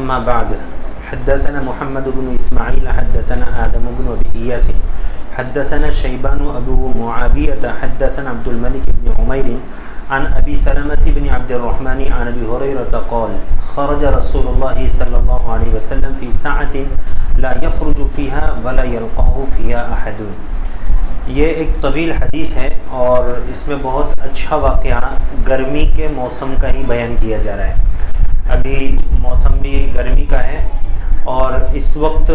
اما بعد حدثنا محمد بن اسماعیل حدثنا آدم بن ابی ایاس حدثنا شیبان ابو معاویہ حدثنا عبد الملک بن عمیر عن ابی سلمة بن عبد الرحمن عن ابی ہریرہ قال خرج رسول اللہ صلی اللہ علیہ وسلم فی ساعة لا يخرج فيها ولا يلقاه فيها احد۔ یہ ایک طویل حدیث ہے اور اس میں بہت اچھا واقعہ گرمی کے موسم کا ہی بیان کیا جا رہا ہے۔ ابھی موسم بھی گرمی کا ہے اور اس وقت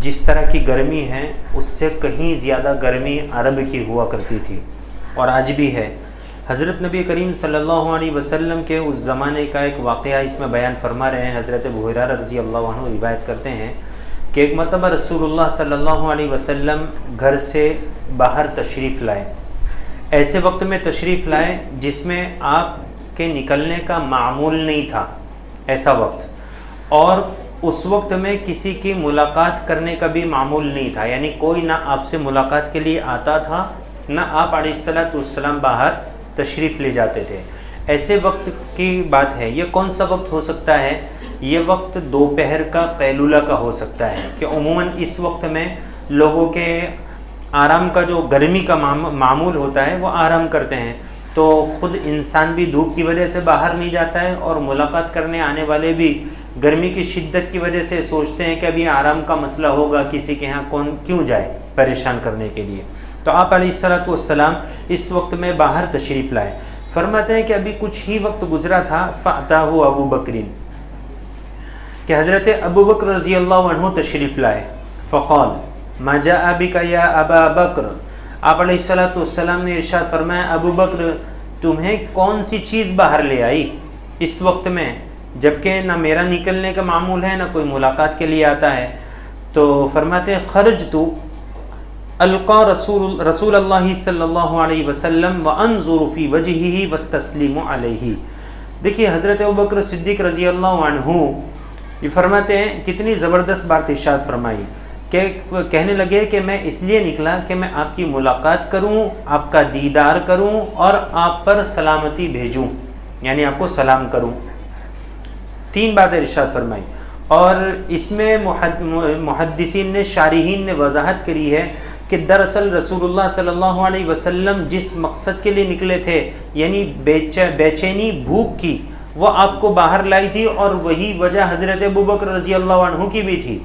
جس طرح کی گرمی ہے اس سے کہیں زیادہ گرمی عرب کی ہوا کرتی تھی اور آج بھی ہے۔ حضرت نبی کریم صلی اللہ علیہ وسلم کے اس زمانے کا ایک واقعہ اس میں بیان فرما رہے ہیں۔ حضرت ابو ہریرہ رضی اللہ عنہ روایت کرتے ہیں کہ ایک مرتبہ رسول اللہ صلی اللہ علیہ وسلم گھر سے باہر تشریف لائے، ایسے وقت میں تشریف لائے جس میں آپ کے نکلنے کا معمول نہیں تھا، ایسا وقت، اور اس وقت میں کسی کی ملاقات کرنے کا بھی معمول نہیں تھا، یعنی کوئی نہ آپ سے ملاقات کے لیے آتا تھا نہ آپ علیہ السلام باہر تشریف لے جاتے تھے۔ ایسے وقت کی بات ہے۔ یہ کون سا وقت ہو سکتا ہے؟ یہ وقت دوپہر کا قیلولہ کا ہو سکتا ہے کہ عموماً اس وقت میں لوگوں کے آرام کا جو گرمی کا معمول ہوتا ہے وہ آرام کرتے ہیں، تو خود انسان بھی دھوپ کی وجہ سے باہر نہیں جاتا ہے اور ملاقات کرنے آنے والے بھی گرمی کی شدت کی وجہ سے سوچتے ہیں کہ ابھی آرام کا مسئلہ ہوگا، کسی کے ہاں کون کیوں جائے پریشان کرنے کے لیے۔ تو آپ علیہ السلام اس وقت میں باہر تشریف لائے۔ فرماتے ہیں کہ ابھی کچھ ہی وقت گزرا تھا، فَأْتَاهُ ابو بکرین، کہ حضرت ابو بکر رضی اللہ عنہ تشریف لائے۔ فقال ما جاء بک یا ابا بکر، آپ علیہ السلام نے ارشاد فرمایا ابو بکر تمہیں کون سی چیز باہر لے آئی اس وقت میں، جبکہ نہ میرا نکلنے کا معمول ہے نہ کوئی ملاقات کے لیے آتا ہے۔ تو فرماتے ہیں خرجت القا رسول اللہ صلی اللہ علیہ وسلم وانظر فی وجہہ والتسلیم علیہ۔ دیکھیے حضرت ابوبکر صدیق رضی اللہ عنہ یہ فرماتے ہیں کتنی زبردست بات ارشاد فرمائی کہ کہنے لگے کہ میں اس لیے نکلا کہ میں آپ کی ملاقات کروں، آپ کا دیدار کروں اور آپ پر سلامتی بھیجوں، یعنی آپ کو سلام کروں۔ تین باتیں ارشاد فرمائی، اور اس میں محدثین نے شارحین نے وضاحت کری ہے کہ دراصل رسول اللہ صلی اللہ علیہ وسلم جس مقصد کے لیے نکلے تھے، یعنی بے چینی بھوک کی، وہ آپ کو باہر لائی تھی، اور وہی وجہ حضرت ابوبکر رضی اللہ عنہ کی بھی تھی،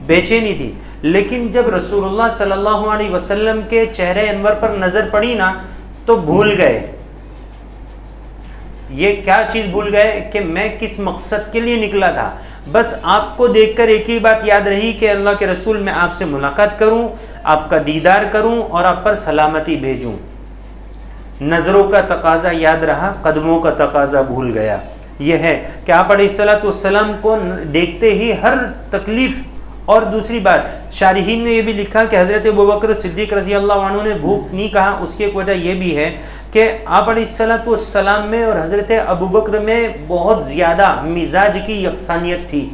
بے چینی تھی۔ لیکن جب رسول اللہ صلی اللہ علیہ وسلم کے چہرے انور پر نظر پڑی نا تو بھول گئے۔ یہ کیا چیز بھول گئے؟ کہ میں کس مقصد کے لیے نکلا تھا۔ بس آپ کو دیکھ کر ایک ہی بات یاد رہی کہ اللہ کے رسول میں آپ سے ملاقات کروں، آپ کا دیدار کروں اور آپ پر سلامتی بھیجوں۔ نظروں کا تقاضا یاد رہا، قدموں کا تقاضا بھول گیا۔ یہ ہے کہ آپ علیہ السلام کو دیکھتے ہی ہر تکلیف۔ اور دوسری بات شارحین نے یہ بھی لکھا کہ حضرت ابوبکر صدیق رضی اللہ عنہ نے بھوک نہیں کہا، اس کی ایک وجہ یہ بھی ہے کہ آپ علیہ السلام میں اور حضرت ابوبکر میں بہت زیادہ مزاج کی یکسانیت تھی۔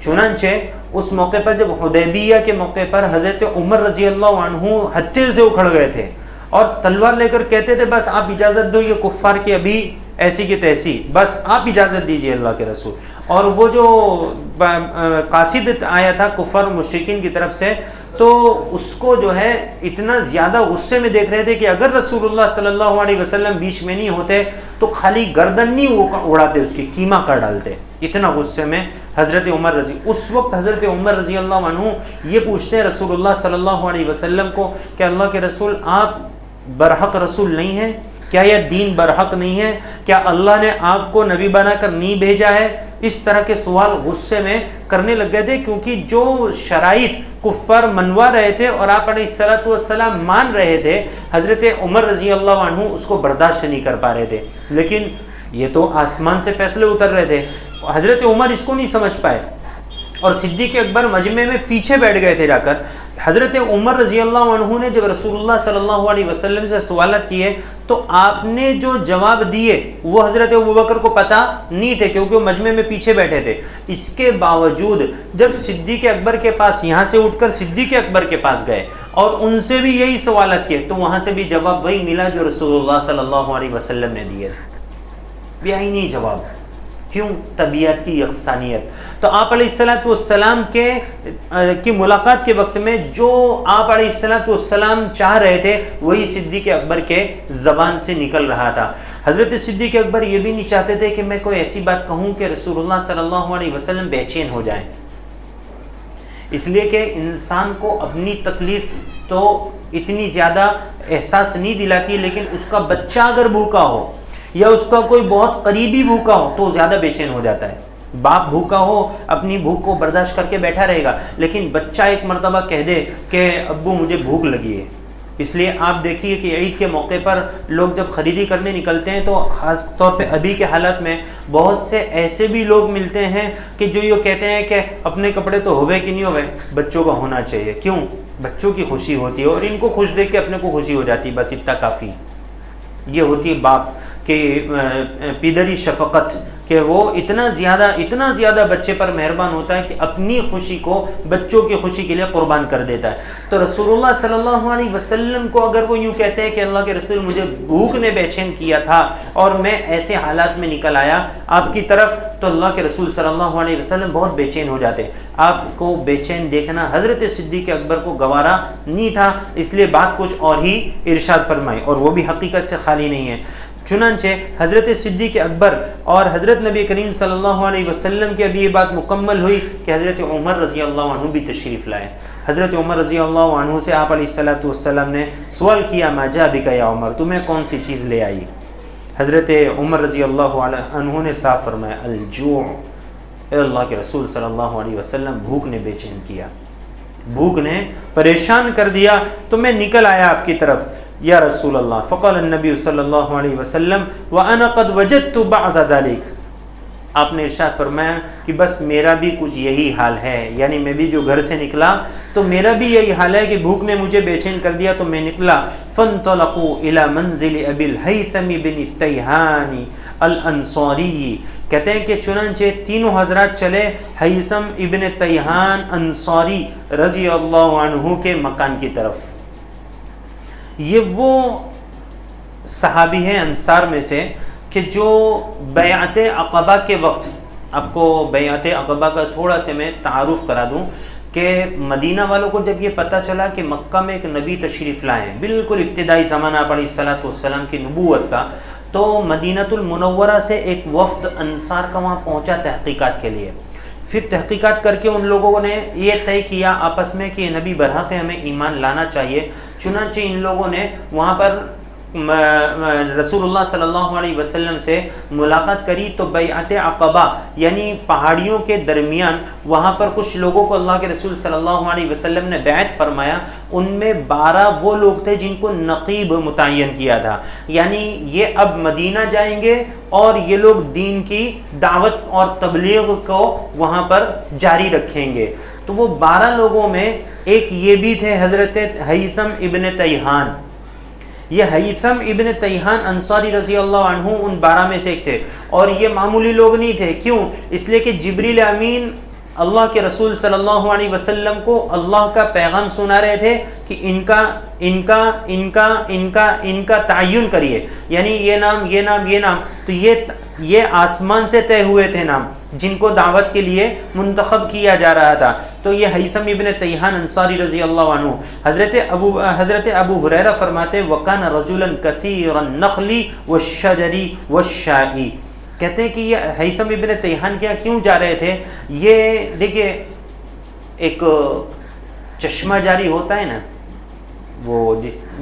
چنانچہ اس موقع پر جب حدیبیہ کے موقع پر حضرت عمر رضی اللہ عنہ ہتھے سے اکھڑ گئے تھے اور تلوار لے کر کہتے تھے بس آپ اجازت دو، یہ کفار کی ابھی ایسی کی تیسی، بس آپ اجازت دیجئے اللہ کے رسول۔ اور وہ جو قاصد آیا تھا کفار و مشرکین کی طرف سے، تو اس کو جو ہے اتنا زیادہ غصے میں دیکھ رہے تھے کہ اگر رسول اللہ صلی اللہ علیہ وسلم بیچ میں نہیں ہوتے تو خالی گردن نہیں اڑاتے، اس کی کیما کر ڈالتے، اتنا غصے میں حضرت عمر اس وقت حضرت عمر رضی اللہ عنہ یہ پوچھتے ہیں رسول اللہ صلی اللہ علیہ وسلم کو کہ اللہ کے رسول آپ برحق رسول نہیں ہیں کیا؟ یہ دین برحق نہیں ہے کیا؟ اللہ نے آپ کو نبی بنا کر نہیں بھیجا ہے؟ اس طرح کے سوال غصے میں کرنے لگ گئے تھے، کیونکہ جو شرائط کفار منوا رہے تھے اور آپ علیہ السلام مان رہے تھے، حضرت عمر رضی اللہ عنہ اس کو برداشت نہیں کر پا رہے تھے۔ لیکن یہ تو آسمان سے فیصلے اتر رہے تھے، حضرت عمر اس کو نہیں سمجھ پائے اور صدیق اکبر مجمع میں پیچھے بیٹھ گئے تھے جا کر۔ حضرت عمر رضی اللہ عنہ نے جب رسول اللہ صلی اللہ علیہ وسلم سے سوالات کیے تو آپ نے جو جواب دیے وہ حضرت ابوبکر کو پتہ نہیں تھے، کیونکہ وہ مجمع میں پیچھے بیٹھے تھے۔ اس کے باوجود جب صدیق اکبر کے پاس، یہاں سے اٹھ کر صدیق اکبر کے پاس گئے اور ان سے بھی یہی سوالات کیے تو وہاں سے بھی جواب وہی ملا جو رسول اللہ صلی اللہ علیہ وسلم نے دیے تھے، بھی نہیں جواب۔ کیوں؟ طبیعت کی یکسانیت۔ تو آپ علیہ الصلوۃ والسلام کی ملاقات کے وقت میں جو آپ علیہ الصلوۃ والسلام چاہ رہے تھے وہی صدیق اکبر کے زبان سے نکل رہا تھا۔ حضرت صدیق اکبر یہ بھی نہیں چاہتے تھے کہ میں کوئی ایسی بات کہوں کہ رسول اللہ صلی اللہ علیہ وسلم بے چین ہو جائیں، اس لیے کہ انسان کو اپنی تکلیف تو اتنی زیادہ احساس نہیں دلاتی، لیکن اس کا بچہ اگر بھوکا ہو یا اس کا کوئی بہت قریبی بھوکا ہو تو زیادہ بے چین ہو جاتا ہے۔ باپ بھوکا ہو اپنی بھوک کو برداشت کر کے بیٹھا رہے گا، لیکن بچہ ایک مرتبہ کہہ دے کہ ابو مجھے بھوک لگی ہے۔ اس لیے آپ دیکھیے کہ عید کے موقع پر لوگ جب خریدی کرنے نکلتے ہیں تو خاص طور پہ ابھی کے حالات میں بہت سے ایسے بھی لوگ ملتے ہیں کہ جو یہ کہتے ہیں کہ اپنے کپڑے تو ہوئے کہ نہیں ہوئے، بچوں کا ہونا چاہیے۔ کیوں؟ بچوں کی خوشی ہوتی ہے اور ان کو خوش دیکھ کے اپنے کو خوشی ہو جاتی ہے، بس اتنا کافی۔ یہ ہوتی ہے باپ کے پیدری شفقت، کہ وہ اتنا زیادہ بچے پر مہربان ہوتا ہے کہ اپنی خوشی کو بچوں کی خوشی کے لیے قربان کر دیتا ہے۔ تو رسول اللہ صلی اللہ علیہ وسلم کو اگر وہ یوں کہتے ہیں کہ اللہ کے رسول مجھے بھوک نے بے چین کیا تھا اور میں ایسے حالات میں نکل آیا آپ کی طرف، تو اللہ کے رسول صلی اللہ علیہ وسلم بہت بے چین ہو جاتے۔ آپ کو بے چین دیکھنا حضرت صدیق اکبر کو گوارا نہیں تھا، اس لیے بات کچھ اور ہی ارشاد فرمائی، اور وہ بھی حقیقت سے خالی نہیں ہے۔ چنانچہ حضرت صدیق اکبر اور حضرت نبی کریم صلی اللہ علیہ وسلم کی ابھی یہ بات مکمل ہوئی کہ حضرت عمر رضی اللہ عنہ بھی تشریف لائے۔ حضرت عمر رضی اللہ عنہ سے آپ علیہ الصلوۃ والسلام نے سوال کیا ما جاء بک یا عمر، تمہیں کون سی چیز لے آئی؟ حضرت عمر رضی اللہ عنہ نے صاف فرمایا الجوع، اے اللہ کے رسول صلی اللہ علیہ وسلم بھوک نے بے چین کیا، بھوک نے پریشان کر دیا، تو میں نکل آیا آپ کی طرف یا رسول اللہ۔ فقال النبی صلی اللہ علیہ وسلم وانا قد وجدت بعد ذلك، آپ نے ارشاد فرمایا کہ بس میرا بھی کچھ یہی حال ہے، یعنی میں بھی جو گھر سے نکلا تو میرا بھی یہی حال ہے کہ بھوک نے مجھے بے چین کر دیا، تو میں نکلا۔ فانطلقوا الى منزل ابی الہیثم بن التیہان الانصاری، کہتے ہیں کہ چنانچہ تینوں حضرات چلے ہیثم ابن تیہان انصاری رضی اللہ عنہ کے مکان کی طرف۔ یہ وہ صحابی ہیں انصار میں سے کہ جو بیعت عقبہ کے وقت، آپ کو بیعت عقبہ کا تھوڑا سے میں تعارف کرا دوں کہ مدینہ والوں کو جب یہ پتہ چلا کہ مکہ میں ایک نبی تشریف لائے ہیں، بالکل ابتدائی زمانہ آپ علیہ الصلوۃ والسلام کی نبوت کا، تو مدینۃ المنورہ سے ایک وفد انصار کا وہاں پہنچا تحقیقات کے لیے۔ پھر تحقیقات کر کے ان لوگوں نے یہ طے کیا آپس میں کہ یہ نبی برحق ہے، ہمیں ایمان لانا چاہیے۔ چنانچہ ان لوگوں نے وہاں پر رسول اللہ صلی اللہ علیہ وسلم سے ملاقات کری، تو بیعت عقبہ یعنی پہاڑیوں کے درمیان وہاں پر کچھ لوگوں کو اللہ کے رسول صلی اللہ علیہ وسلم نے بیعت فرمایا، ان میں 12 وہ لوگ تھے جن کو نقیب متعین کیا تھا، یعنی یہ اب مدینہ جائیں گے اور یہ لوگ دین کی دعوت اور تبلیغ کو وہاں پر جاری رکھیں گے۔ تو وہ 12 لوگوں میں ایک یہ بھی تھے حضرت ہیثم ابن تیہان۔ یہ ہیثم ابن تیہان انصاری رضی اللہ عنہ ان 12 میں سے ایک تھے، اور یہ معمولی لوگ نہیں تھے۔ کیوں؟ اس لیے کہ جبریل امین اللہ کے رسول صلی اللہ علیہ وسلم کو اللہ کا پیغام سنا رہے تھے کہ ان کا تعین کریے، یعنی یہ نام، تو یہ آسمان سے طے ہوئے تھے نام جن کو دعوت کے لیے منتخب کیا جا رہا تھا۔ تو یہ ہیثم ابن تیہان انصاری رضی اللہ عنہ، حضرت ابو ہریرہ فرماتے وَكَانَ رَجُلًا كَثِيرَ النَّخْلِ وَالشَّجَرِ وَالشَّاءِ، کہتے ہیں کہ یہ ہیثم ابن تیہان کیوں جا رہے تھے؟ یہ دیکھیے ایک چشمہ جاری ہوتا ہے نا، وہ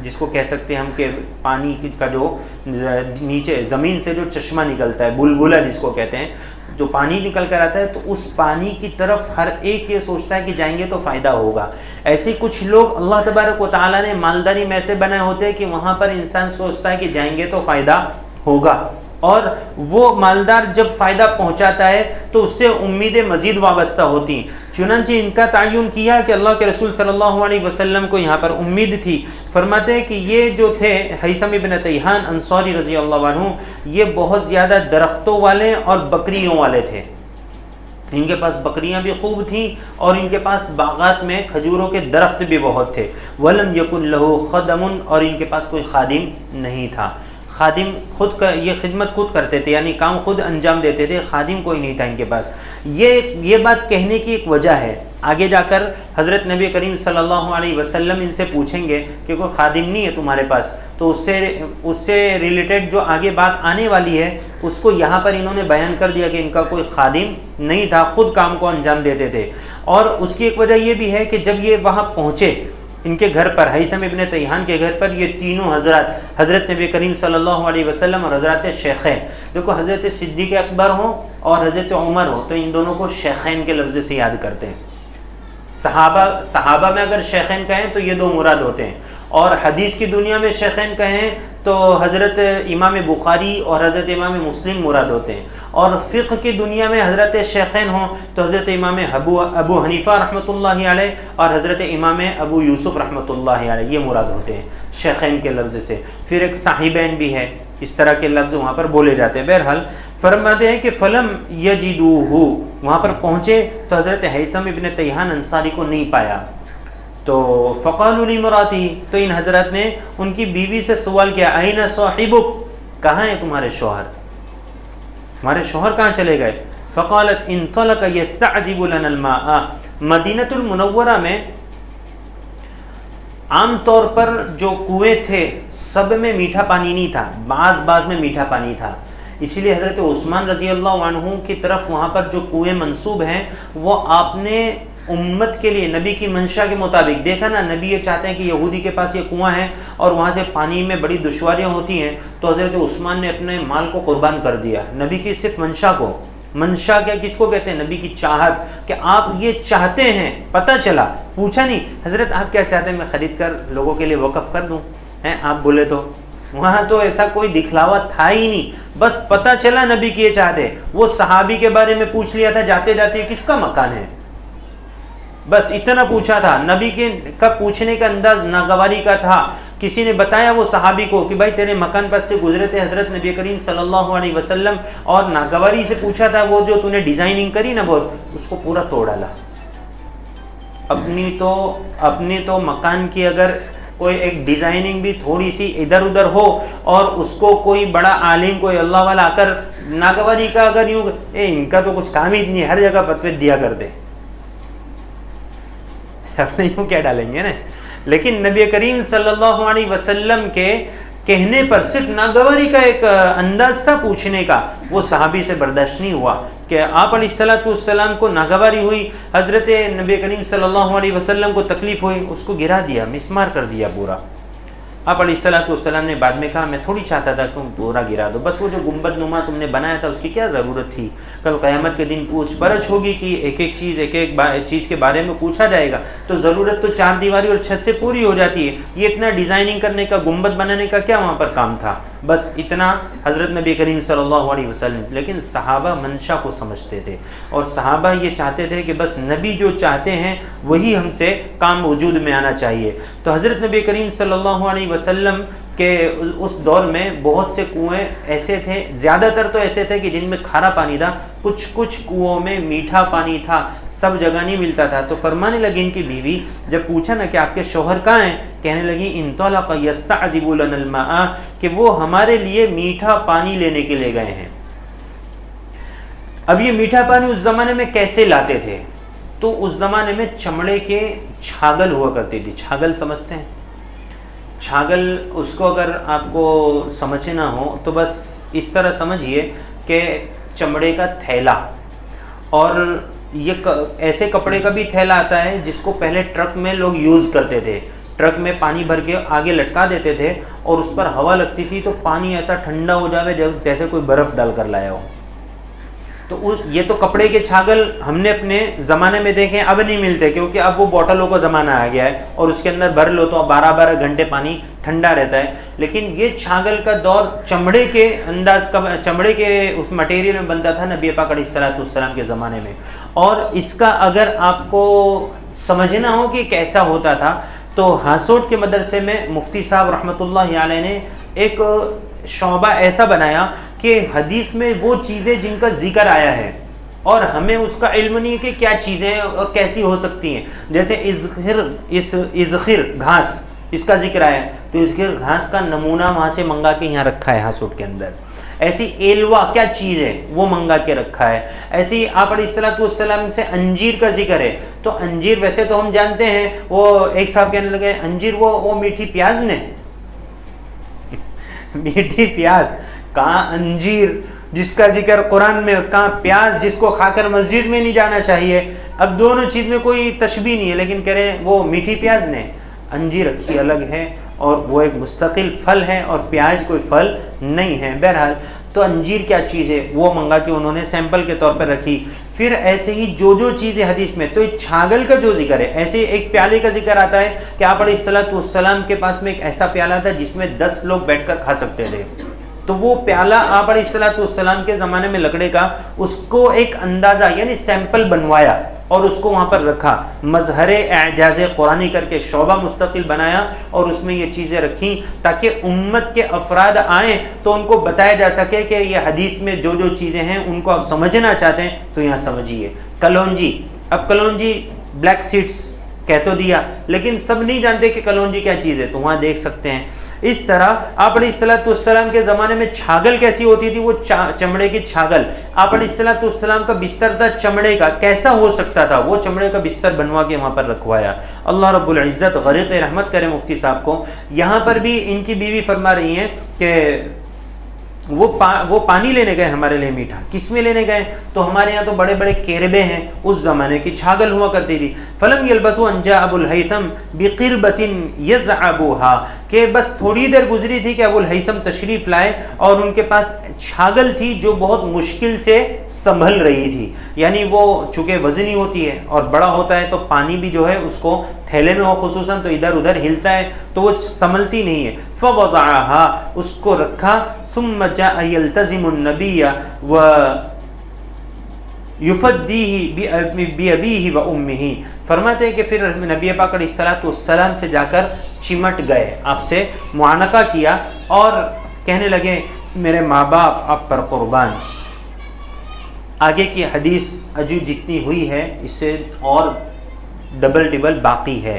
جس کو کہہ سکتے ہیں ہم کہ پانی کا جو نیچے زمین سے جو چشمہ نکلتا ہے، بلبلہ جس کو کہتے ہیں، جو پانی نکل کر آتا ہے، تو اس پانی کی طرف ہر ایک یہ سوچتا ہے کہ جائیں گے تو فائدہ ہوگا۔ ایسے کچھ لوگ اللہ تبارک و تعالیٰ نے مالداری میں ایسے بنائے ہوتے ہیں کہ وہاں پر انسان سوچتا ہے کہ جائیں گے تو فائدہ ہوگا، اور وہ مالدار جب فائدہ پہنچاتا ہے تو اس سے امیدیں مزید وابستہ ہوتی ہیں۔ چنانچہ ان کا تعین کیا کہ اللہ کے رسول صلی اللہ علیہ وسلم کو یہاں پر امید تھی۔ فرماتے ہیں کہ یہ جو تھے ہیثم ابن تیہان انصاری رضی اللہ عنہ، یہ بہت زیادہ درختوں والے اور بکریوں والے تھے، ان کے پاس بکریاں بھی خوب تھیں اور ان کے پاس باغات میں کھجوروں کے درخت بھی بہت تھے۔ وَلَمْ يَكُنْ لَهُ خَدَمٌ، اور ان کے پاس کوئی خادم نہیں تھا۔ خادم خود یہ خدمت خود کرتے تھے، یعنی کام خود انجام دیتے تھے، خادم کوئی نہیں تھا ان کے پاس. یہ بات کہنے کی ایک وجہ ہے. آگے جا کر حضرت نبی کریم صلی اللہ علیہ وسلم ان سے پوچھیں گے کہ کوئی خادم نہیں ہے تمہارے پاس، تو اس سے ریلیٹڈ جو آگے بات آنے والی ہے اس کو یہاں پر انہوں نے بیان کر دیا کہ ان کا کوئی خادم نہیں تھا، خود کام کو انجام دیتے تھے. اور اس کی ایک وجہ یہ بھی ہے کہ جب یہ وہاں پہنچے ان کے گھر پر، ہیثم ابن تیہان کے گھر پر، یہ تینوں حضرات حضرت نبی کریم صلی اللہ علیہ وسلم اور حضرت شیخین، دیکھو حضرت صدیق اکبر ہوں اور حضرت عمر ہو تو ان دونوں کو شیخین کے لفظ سے یاد کرتے ہیں. صحابہ میں اگر شیخین کہیں تو یہ دو مراد ہوتے ہیں، اور حدیث کی دنیا میں شیخین کہیں تو حضرت امام بخاری اور حضرت امام مسلم مراد ہوتے ہیں، اور فقہ کی دنیا میں حضرت شیخین ہوں تو حضرت امام ابو حنیفہ رحمۃ اللہ علیہ اور حضرت امام ابو یوسف رحمۃ اللہ علیہ، یہ مراد ہوتے ہیں شیخین کے لفظ سے. پھر ایک صاحبین بھی ہے، اس طرح کے لفظ وہاں پر بولے جاتے ہیں. بہرحال فرماتے ہیں کہ فلم یجدوہ، وہاں پر پہنچے تو حضرت ہیثم ابن تیہان انصاری کو نہیں پایا. تو فقالوا لمراتی، تو ان حضرات نے ان کی بیوی سے سوال کیا، این صاحبک، کہاں ہے تمہارے شوہر، ہمارے شوہر کہاں چلے گئے؟ فقالت انطلق یستعذب لنا الماء. مدینۃ المنورہ میں عام طور پر جو کنویں تھے سب میں میٹھا پانی نہیں تھا، بعض میں میٹھا پانی تھا. اسی لیے حضرت عثمان رضی اللہ عنہ کی طرف وہاں پر جو کنویں منسوب ہیں وہ آپ نے امت کے لیے نبی کی منشا کے مطابق دیکھا نا. نبی یہ چاہتے ہیں کہ یہودی کے پاس یہ کنواں ہے اور وہاں سے پانی میں بڑی دشواریاں ہوتی ہیں، تو حضرت عثمان نے اپنے مال کو قربان کر دیا نبی کی صرف منشا کو. منشا کیا کس کو کہتے ہیں؟ نبی کی چاہت، کہ آپ یہ چاہتے ہیں. پتہ چلا، پوچھا نہیں حضرت آپ کیا چاہتے ہیں میں خرید کر لوگوں کے لیے وقف کر دوں، ہیں آپ بولے تو. وہاں تو ایسا کوئی دکھلاوا تھا ہی نہیں، بس پتہ چلا نبی کی یہ چاہتے. وہ صحابی کے بارے میں پوچھ لیا تھا جاتے جاتے کس کا مکان ہے، بس اتنا پوچھا تھا. نبی کے کا پوچھنے کا انداز ناگواری کا تھا. کسی نے بتایا وہ صحابی کو کہ بھائی تیرے مکان پر سے گزرے تھے حضرت نبی کریم صلی اللہ علیہ وسلم، اور ناگواری سے پوچھا تھا، وہ جو تو نے ڈیزائننگ کری نا بہت، اس کو پورا توڑ ڈالا. اپنی تو مکان کی اگر کوئی ایک ڈیزائننگ بھی تھوڑی سی ادھر ادھر ہو اور اس کو کوئی بڑا عالم کوئی اللہ والا آ کر ناگواری کا اگر یوں ان کا تو کچھ کام ہی نہیں، ہر جگہ فتوے دیا کرتے، اپنے یوں کیا ڈالیں گے نا. لیکن نبی کریم صلی اللہ علیہ وسلم کے کہنے پر صرف ناگواری کا ایک انداز تھا پوچھنے کا، وہ صحابی سے برداشت نہیں ہوا کہ آپ علیہ الصلوۃ والسلام کو ناگواری ہوئی، حضرت نبی کریم صلی اللہ علیہ وسلم کو تکلیف ہوئی، اس کو گرا دیا، مسمار کر دیا پورا. آپ علیہ الصلوۃ والسلام نے بعد میں کہا میں تھوڑی چاہتا تھا کہ تم پورا گرا دو، بس وہ جو گنبد نما تم نے بنایا تھا اس کی کیا ضرورت تھی. کل قیامت کے دن پوچھ پرچھ ہوگی کہ ایک ایک چیز کے بارے میں پوچھا جائے گا، تو ضرورت تو چار دیواری اور چھت سے پوری ہو جاتی ہے. یہ اتنا ڈیزائننگ کرنے کا، گنبد بنانے کا کیا وہاں پر کام تھا؟ بس اتنا حضرت نبی کریم صلی اللہ علیہ وسلم. لیکن صحابہ منشا کو سمجھتے تھے، اور صحابہ یہ چاہتے تھے کہ بس نبی جو چاہتے ہیں وہی ہم سے کام وجود میں آنا چاہیے. تو حضرت نبی کریم صلی اللہ علیہ وسلم کہ اس دور میں بہت سے کنویں ایسے تھے، زیادہ تر تو ایسے تھے کہ جن میں کھارا پانی تھا، کچھ کنووں میں میٹھا پانی تھا، سب جگہ نہیں ملتا تھا. تو فرمانے لگی ان کی بیوی، جب پوچھا نا کہ آپ کے شوہر کہاں ہیں، کہنے لگی انطلق یستعذب لنا الماء، کہ وہ ہمارے لیے میٹھا پانی لینے کے لیے گئے ہیں. اب یہ میٹھا پانی اس زمانے میں کیسے لاتے تھے؟ تو اس زمانے میں چمڑے کے چھاگل ہوا کرتی تھی. چھاگل سمجھتے ہیں؟ چھاگل، اس کو اگر آپ کو سمجھنا ہو تو بس اس طرح سمجھیے کہ چمڑے کا تھیلا، اور یہ ایسے کپڑے کا بھی تھیلا آتا ہے جس کو پہلے ٹرک میں لوگ یوز کرتے تھے. ٹرک میں پانی بھر کے آگے لٹکا دیتے تھے اور اس پر ہوا لگتی تھی تو پانی ایسا ٹھنڈا ہو جاوے جیسے کوئی برف ڈال کر لایا ہو. تو یہ تو کپڑے کے چھاگل ہم نے اپنے زمانے میں دیکھے، اب نہیں ملتے کیونکہ اب وہ بوٹلوں کا زمانہ آ گیا ہے اور اس کے اندر بھر لو تو 12 گھنٹے پانی ٹھنڈا رہتا ہے. لیکن یہ چھاگل کا دور چمڑے کے انداز کا، چمڑے کے اس مٹیریل میں بنتا تھا نبی پاک علیہ الصلوۃ والسلام کے زمانے میں. اور اس کا اگر آپ کو سمجھنا ہو کہ کیسا ہوتا تھا تو ہاسوٹ کے مدرسے میں مفتی صاحب رحمۃ اللہ علیہ نے ایک شعبہ ایسا بنایا کہ حدیث میں وہ چیزیں جن کا ذکر آیا ہے اور ہمیں اس کا علم نہیں ہے کہ کیا چیزیں اور کیسی ہو سکتی ہیں. جیسے ازخر گھاس، اس کا ذکر آیا ہے تو اس کے گھاس کا نمونہ وہاں سے منگا کے یہاں رکھا ہے یہاں سوٹ کے اندر. ایسی ایلوا کیا چیز ہے وہ منگا کے رکھا ہے. ایسی آپ علیہ الصلوۃ والسلام سے انجیر کا ذکر ہے تو انجیر ویسے تو ہم جانتے ہیں, وہ ایک صاحب کہنے لگے انجیر وہ میٹھی پیاز نے میٹھی پیاز کہاں انجیر جس کا ذکر قرآن میں, کہاں پیاز جس کو کھا کر مسجد میں نہیں جانا چاہیے. اب دونوں چیز میں کوئی تشبیہ نہیں ہے, لیکن کہہ رہے ہیں وہ میٹھی پیاز نے. انجیر رکھی الگ ہے اور وہ ایک مستقل پھل ہے اور پیاز کوئی پھل نہیں ہے. بہرحال تو انجیر کیا چیز ہے وہ منگا کے انہوں نے سیمپل کے طور پر رکھی. پھر ایسے ہی جو چیزیں حدیث میں, تو چھاگل کا جو ذکر ہے, ایسے ایک پیالے کا ذکر آتا ہے کہ آپ علیہ الصلوۃ والسلام کے پاس میں ایک ایسا پیالہ تھا جس میں 10 لوگ بیٹھ کر کھا سکتے تھے. تو وہ پیالہ آپ علیہ الصلوۃ والسلام کے زمانے میں لکڑے کا, اس کو ایک اندازہ یعنی سیمپل بنوایا اور اس کو وہاں پر رکھا, مظہر اعجاز قرآنی کر کے شعبہ مستقل بنایا اور اس میں یہ چیزیں رکھیں تاکہ امت کے افراد آئیں تو ان کو بتایا جا سکے کہ یہ حدیث میں جو چیزیں ہیں ان کو آپ سمجھنا چاہتے ہیں تو یہاں سمجھیے. کلونجی, اب کلونجی بلیک سیڈس کہہ تو دیا لیکن سب نہیں جانتے کہ کلونجی کیا چیز ہے, تو وہاں دیکھ سکتے ہیں. اس طرح آپ علیہ الصلوۃ والسلام کے زمانے میں چھاگل کیسی ہوتی تھی, وہ چمڑے کی چھاگل. آپ علیہ الصلوۃ والسلام کا بستر تھا چمڑے کا, کیسا ہو سکتا تھا, وہ چمڑے کا بستر بنوا کے وہاں پر رکھوایا. اللہ رب العزت غریق رحمت کرے مفتی صاحب کو. یہاں پر بھی ان کی بیوی فرما رہی ہیں کہ وہ پانی لینے گئے ہمارے لیے میٹھا. کس میں لینے گئے, تو ہمارے یہاں تو بڑے بڑے کیربے ہیں, اس زمانے کی چھاگل ہوا کرتی تھی. فلم یلبثوا ان جاء ابو الہیثم بقربۃ یزعبها, کہ بس تھوڑی دیر گزری تھی کہ ابو الہیثم تشریف لائے اور ان کے پاس چھاگل تھی جو بہت مشکل سے سنبھل رہی تھی. یعنی وہ چونکہ وزنی ہوتی ہے اور بڑا ہوتا ہے تو پانی بھی جو ہے اس کو تھیلے میں ہو خصوصاً تو ادھر ادھر ہلتا ہے تو وہ سنبھلتی نہیں ہے. فوضعها, اس کو رکھا. ثم جاء يلتزم النبي ويفديه بأبيه وأمه, فرماتے ہیں کہ پھر نبی پاک علیہ الصلوۃ والسلام سے جا کر چمٹ گئے, آپ سے معانقہ کیا اور کہنے لگے میرے ماں باپ آپ پر قربان. آگے کی حدیث اجو جتنی ہوئی ہے اس سے اور ڈبل باقی ہے.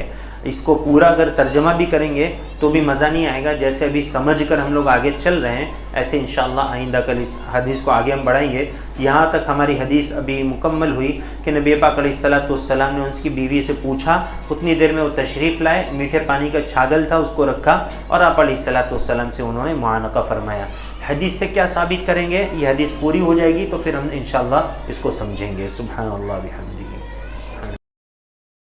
اس کو پورا اگر ترجمہ بھی کریں گے تو بھی مزہ نہیں آئے گا. جیسے ابھی سمجھ کر ہم لوگ آگے چل رہے ہیں ایسے انشاءاللہ آئندہ کل اس حدیث کو آگے ہم بڑھائیں گے. یہاں تک ہماری حدیث ابھی مکمل ہوئی کہ نبی پاک علیہ الصلوۃ والسلام نے اس کی بیوی سے پوچھا, اتنی دیر میں وہ تشریف لائے, میٹھے پانی کا چھاگل تھا اس کو رکھا اور آپ علیہ الصلوۃ والسلام سے انہوں نے معانقہ فرمایا. حدیث سے کیا ثابت کریں گے, یہ حدیث پوری ہو جائے گی تو پھر ہم انشاءاللہ اس کو سمجھیں گے. سبحان اللہ بحمدہ.